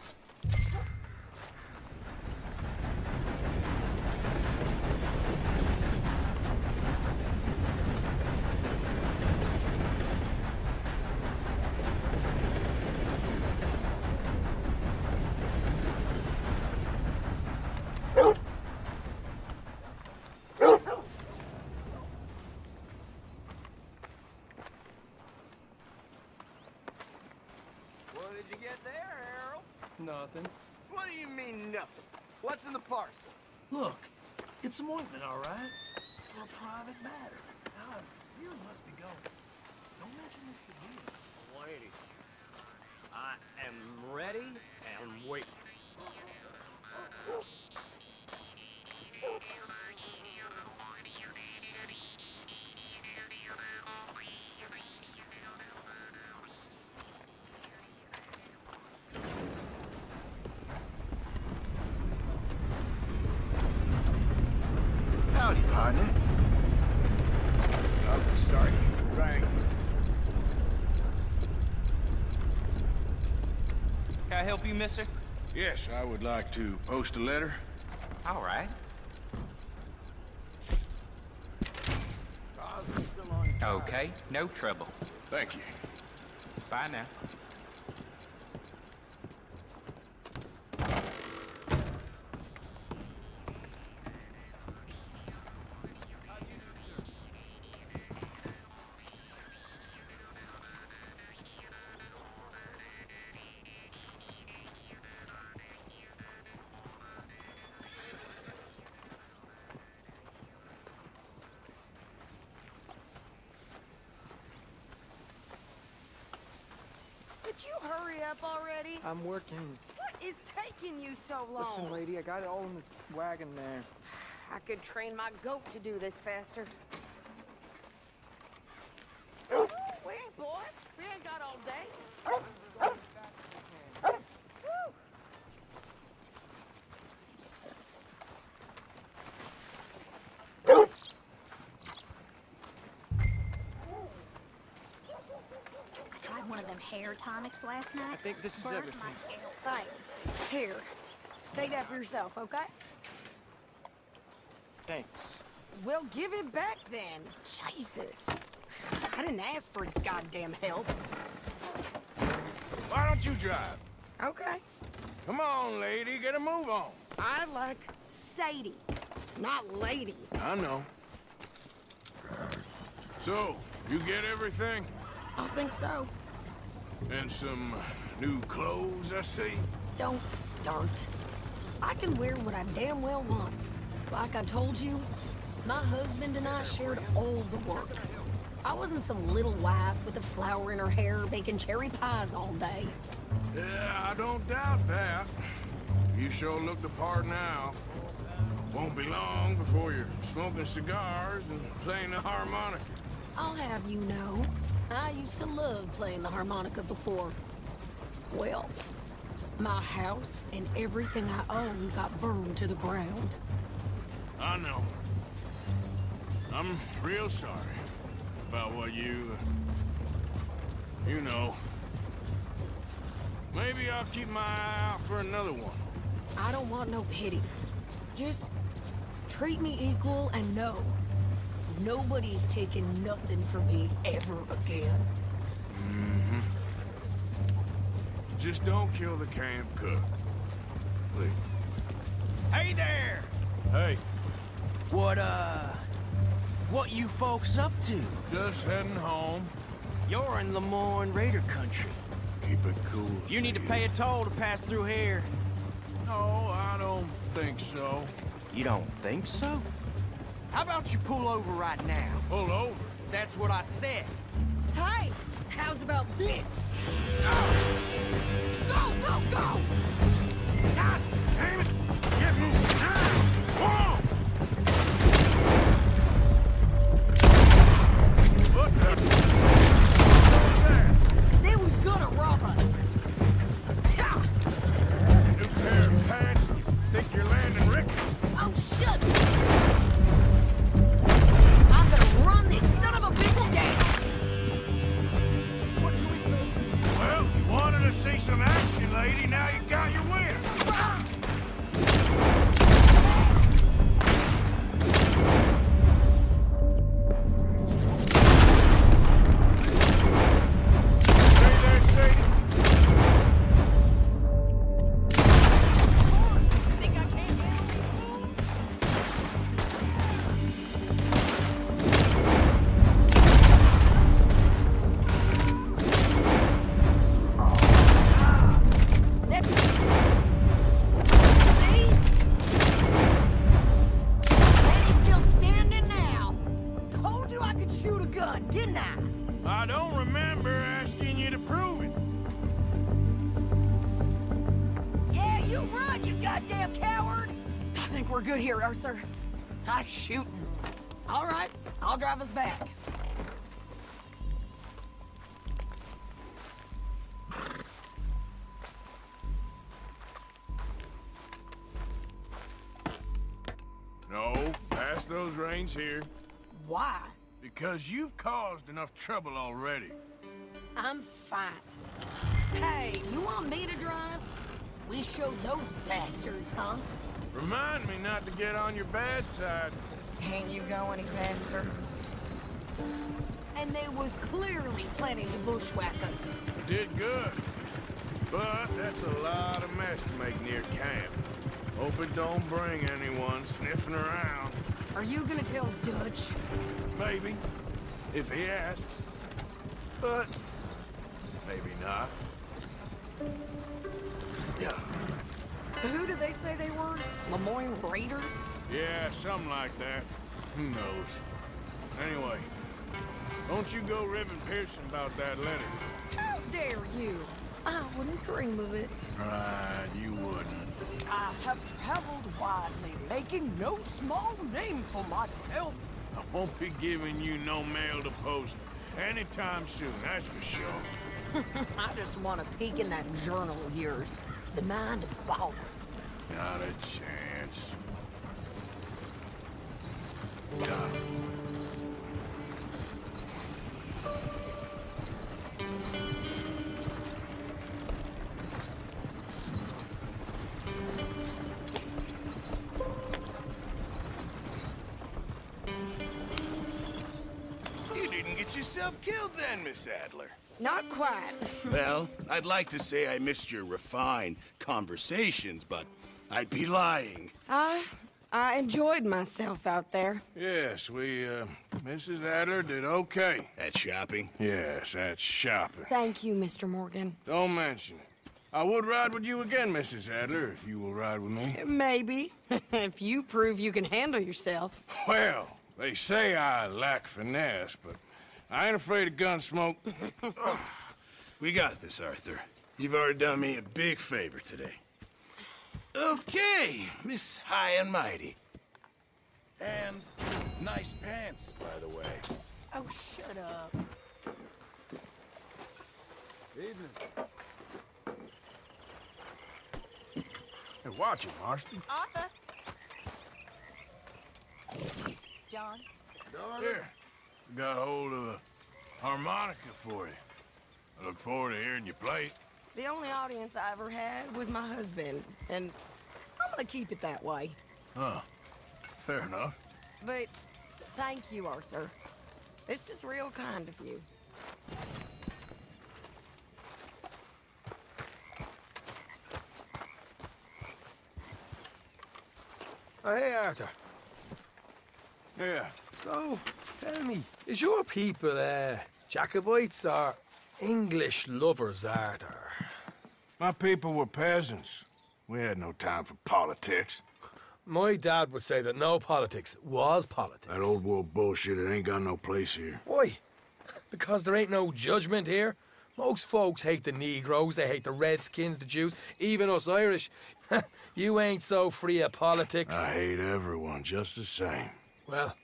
Nothing. What do you mean, nothing? What's in the parcel? Look, it's some ointment, all right? For a private matter. Now, you must be going. Don't mention this to me. 180. I am ready and waiting. Howdy, partner. I'll start. Right. Can I help you, mister? Yes, I would like to post a letter. All right. Okay, no trouble. Thank you. Bye now. Would you hurry up already? I'm working. What is taking you so long? Listen, lady, I got it all in the wagon there. I could train my goat to do this faster. Wait, boy. We ain't got all day. Tried one of them hair tonics last night. I think this is Burnt everything. my scalp. Thanks. Here. Take that for yourself, okay? Thanks. Well, give it back then. Jesus. I didn't ask for his goddamn help. Why don't you drive? Okay. Come on, lady, get a move on. I like Sadie, not lady. I know. So, you get everything? I think so. And some new clothes, I see? Don't start. I can wear what I damn well want. Like I told you, my husband and I shared all the work. I wasn't some little wife with a flower in her hair baking cherry pies all day. Yeah, I don't doubt that. You sure look the part now. Won't be long before you're smoking cigars and playing the harmonica. I'll have you know, I used to love playing the harmonica before. Well, my house and everything I own got burned to the ground. I know. I'm real sorry about what you know. Maybe I'll keep my eye out for another one. I don't want no pity. Just treat me equal and know nobody's taking nothing from me ever again. Mm-hmm. Just don't kill the camp cook. Please. Hey there! Hey. What you folks up to? Just heading home. You're in Lemoyne Raider country. Keep it cool. You need to pay a toll to pass through here. No, I don't think so. You don't think so? How about you pull over right now? Pull over? That's what I said. Hey, how's about this? Go, go, go! God damn it! Get moving now! Whoa! What the? What was that? They was gonna rob us. New pair of pants? Think you're landing rickets? Oh, shut up! I'm gonna run this son of a bitch down! Well, you wanted to see some action, lady. Now you got your wind. Stay there, Sadie. Think I can't handle these fools? See? And he's still standing now. Told you I could shoot a gun, didn't I? I don't remember asking you to prove it. Yeah, you run, you goddamn coward! I think we're good here, Arthur. Nice shooting. All right, I'll drive us back. No, pass those reins here. Why? Because you've caused enough trouble already. I'm fine. Hey, you want me to drive? We showed those bastards, huh? Remind me not to get on your bad side. Can't you go any faster? And they was clearly planning to bushwhack us. You did good. But that's a lot of mess to make near camp. Hope it don't bring anyone sniffing around. Are you gonna tell Dutch? Maybe, if he asks. But maybe not. Yeah. So who did they say they were? Lemoyne Raiders? Yeah, something like that. Who knows? Anyway, don't you go ribbing Pearson about that letter. How dare you? dream of it. Right, you wouldn't. I have traveled widely, making no small name for myself. I won't be giving you no mail to post anytime soon, that's for sure. I just want to peek in that journal of yours. The mind of ballers. Not a chance. Yeah. You didn't get yourself killed then, Miss Adler. Not quite. Well, I'd like to say I missed your refined conversations, but I'd be lying. I enjoyed myself out there. Yes, Mrs. Adler did okay. At shopping? Yes, at shopping. Thank you, Mr. Morgan. Don't mention it. I would ride with you again, Mrs. Adler, if you will ride with me. Maybe. If you prove you can handle yourself. Well, they say I lack finesse, but I ain't afraid of gun smoke. We got this, Arthur. You've already done me a big favor today. Okay, Miss High and Mighty. And nice pants, by the way. Oh, shut up. Evening. Hey, watch it, Marston. Arthur. John. Here, got hold of a harmonica for you. I look forward to hearing you play it. The only audience I ever had was my husband, and I'm gonna keep it that way. Huh. Fair enough. But thank you, Arthur. This is real kind of you. Oh, hey, Arthur. Yeah. So, tell me, is your people, Jacobites or English lovers, Arthur? My people were peasants. We had no time for politics. My dad would say that no politics was politics. That old world bullshit, it ain't got no place here. Why? Because there ain't no judgment here. Most folks hate the Negroes, they hate the Redskins, the Jews, even us Irish. You ain't so free of politics. I hate everyone just the same. Well,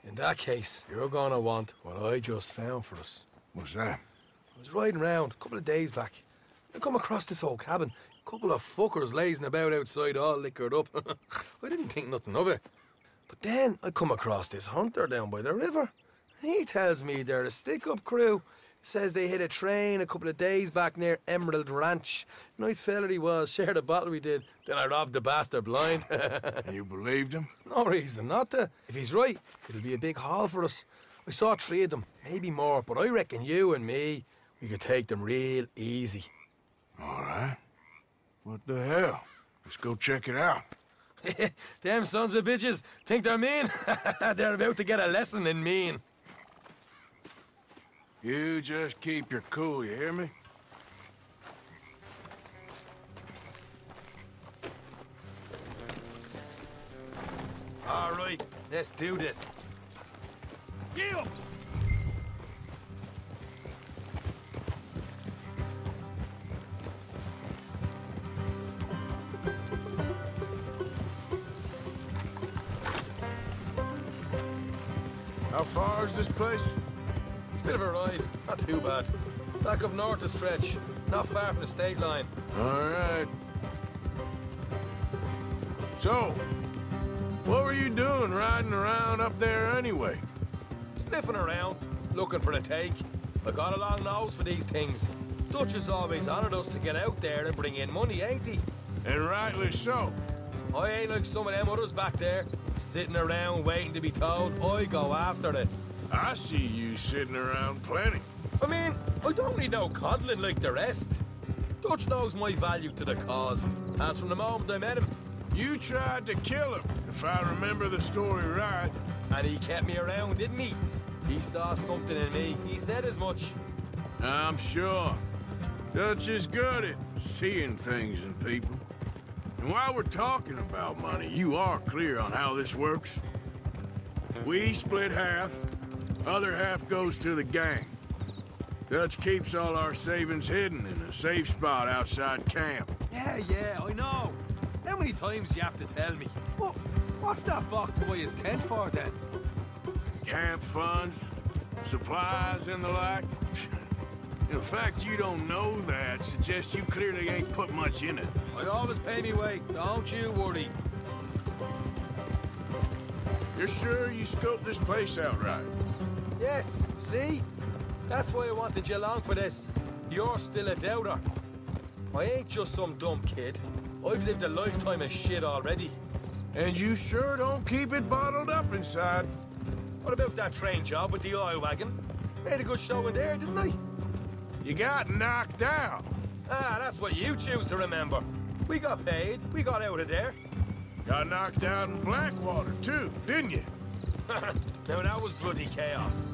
in that case, you're gonna want what I just found for us. What's that? I was riding around a couple of days back. I come across this old cabin. A couple of fuckers lazing about outside all liquored up. I didn't think nothing of it. But then I come across this hunter down by the river. And he tells me they're a stick-up crew. Says they hit a train a couple of days back near Emerald Ranch. Nice fella he was, shared a bottle we did. Then I robbed the bastard blind. You believed him? No reason not to. If he's right, it'll be a big haul for us. I saw 3 of them, maybe more, but I reckon you and me, we could take them real easy. All right. What the hell? Let's go check it out. Them sons of bitches think they're mean. They're about to get a lesson in mean. You just keep your cool, you hear me? All right, let's do this. Get him! How far is this place? It's a bit of a ride, not too bad. Back up north a stretch, not far from the state line. All right. So, what were you doing riding around up there anyway? Sniffing around, looking for a take. I got a long nose for these things. Dutch has always honoured us to get out there and bring in money, ain't he? And rightly so. I ain't like some of them others back there, sitting around waiting to be told. I go after it. I see you sitting around plenty. I mean, I don't need no coddling like the rest. Dutch knows my value to the cause, as from the moment I met him. You tried to kill him, if I remember the story right. And he kept me around, didn't he? He saw something in me. He said as much. I'm sure. Dutch is good at seeing things in people. And while we're talking about money, you are clear on how this works? We split half, other half goes to the gang. Dutch keeps all our savings hidden in a safe spot outside camp. Yeah, I know. How many times do you have to tell me? What's that box by his tent for, then? Camp funds, supplies, and the like. The fact you don't know that suggests you clearly ain't put much in it. I always pay me way, don't you worry. You're sure you scoped this place out right? Yes, see? That's why I wanted you along for this. You're still a doubter. I ain't just some dumb kid. I've lived a lifetime of shit already. And you sure don't keep it bottled up inside. What about that train job with the oil wagon? Made a good show in there, didn't I? You got knocked out. Ah, that's what you choose to remember. We got paid. We got out of there. Got knocked out in Blackwater, too, didn't you? Now, that was bloody chaos.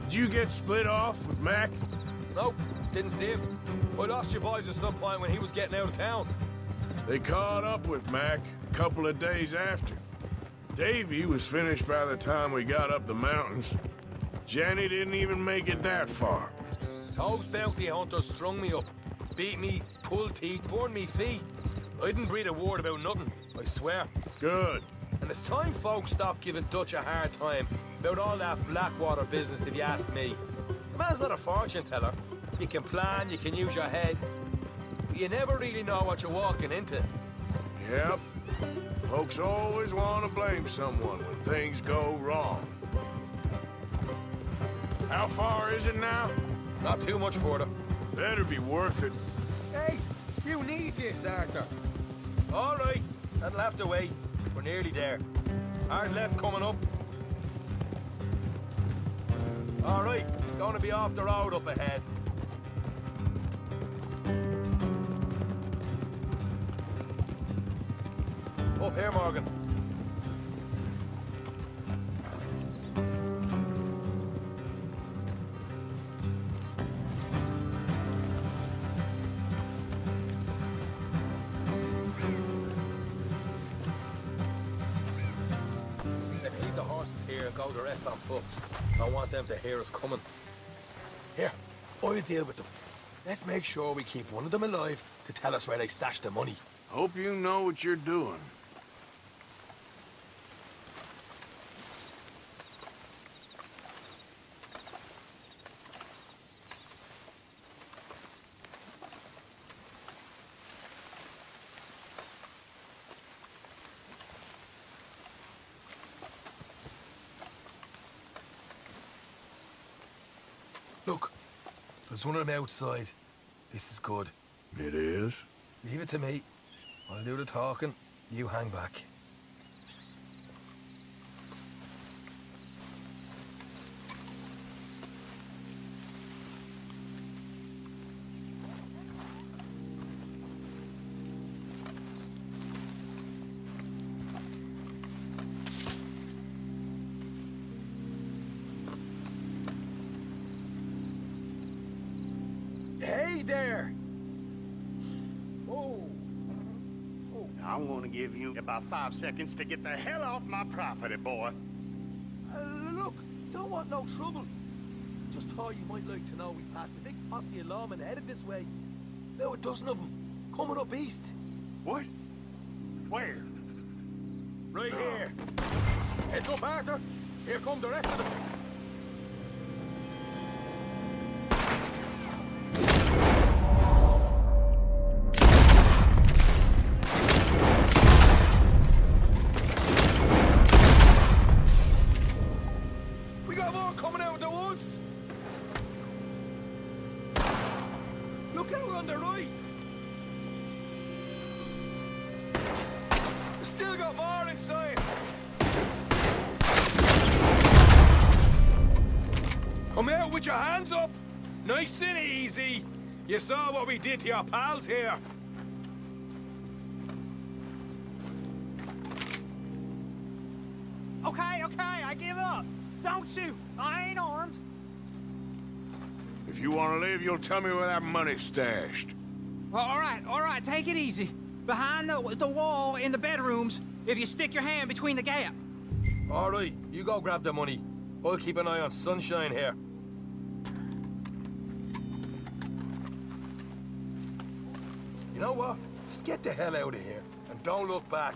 Did you get split off with Mac? Nope, didn't see him. I lost your boys at some point when he was getting out of town. They caught up with Mac a couple of days after. Davy was finished by the time we got up the mountains. Jenny didn't even make it that far. Those bounty hunters strung me up, beat me, pulled teeth, burned me feet. I didn't breathe a word about nothing, I swear. Good. And it's time folks stopped giving Dutch a hard time about all that Blackwater business, if you ask me. The man's not a fortune teller. You can plan, you can use your head, but you never really know what you're walking into. Yep. Folks always want to blame someone when things go wrong. How far is it now? Not too much further. Better be worth it. Hey, you need this, Arthur. All right, that'll have to wait. We're nearly there. Hard left coming up. All right, it's going to be off the road up ahead. Up here, Morgan. Let's leave the horses here and go the rest on foot. I don't want them to hear us coming. Here, I'll deal with them. Let's make sure we keep one of them alive to tell us where they stashed the money. Hope you know what you're doing. Look, there's one of them outside. This is good. It is? Leave it to me. I'll do the talking. You hang back. Hey there! I'm gonna give you about 5 seconds to get the hell off my property, boy. Look, don't want no trouble. Just thought you might like to know we passed a big posse of lawmen headed this way. About a dozen of them, coming up east. What? Where? Right here. Heads up, Arthur. Here come the rest of them. Come out with your hands up! Nice and easy! You saw what we did to your pals here. Okay, I give up. Don't shoot. I ain't armed. If you want to live, you'll tell me where that money's stashed. Well, all right, take it easy. Behind the wall in the bedrooms, if you stick your hand between the gap. All right, you go grab the money. I'll keep an eye on Sunshine here. You know what? Just get the hell out of here, and don't look back.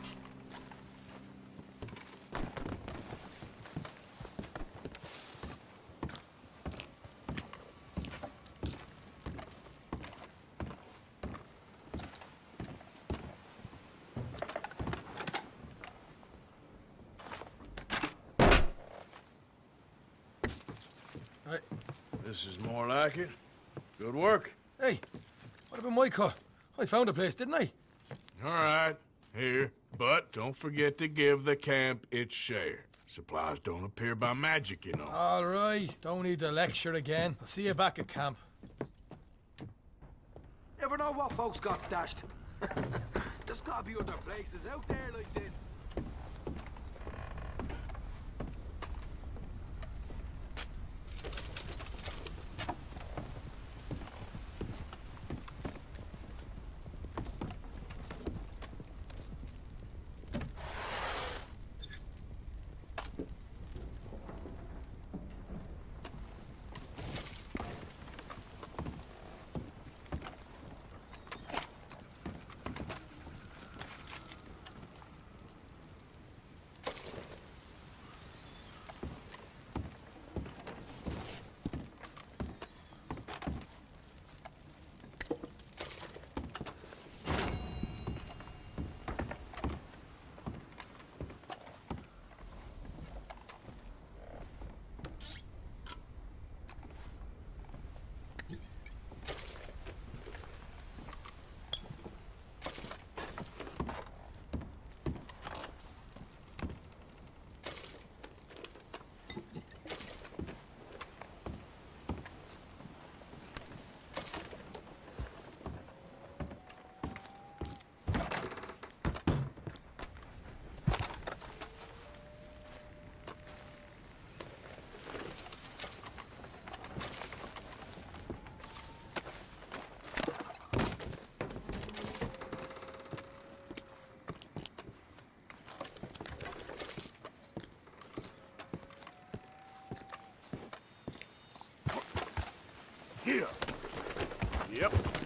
This is more like it. Good work. Hey, what about my cut? I found a place, didn't I? All right, here. But don't forget to give the camp its share. Supplies don't appear by magic, you know. All right, don't need the lecture again. I'll see you back at camp. Never know what folks got stashed. There's gotta be other places out there like this. Here. Yep.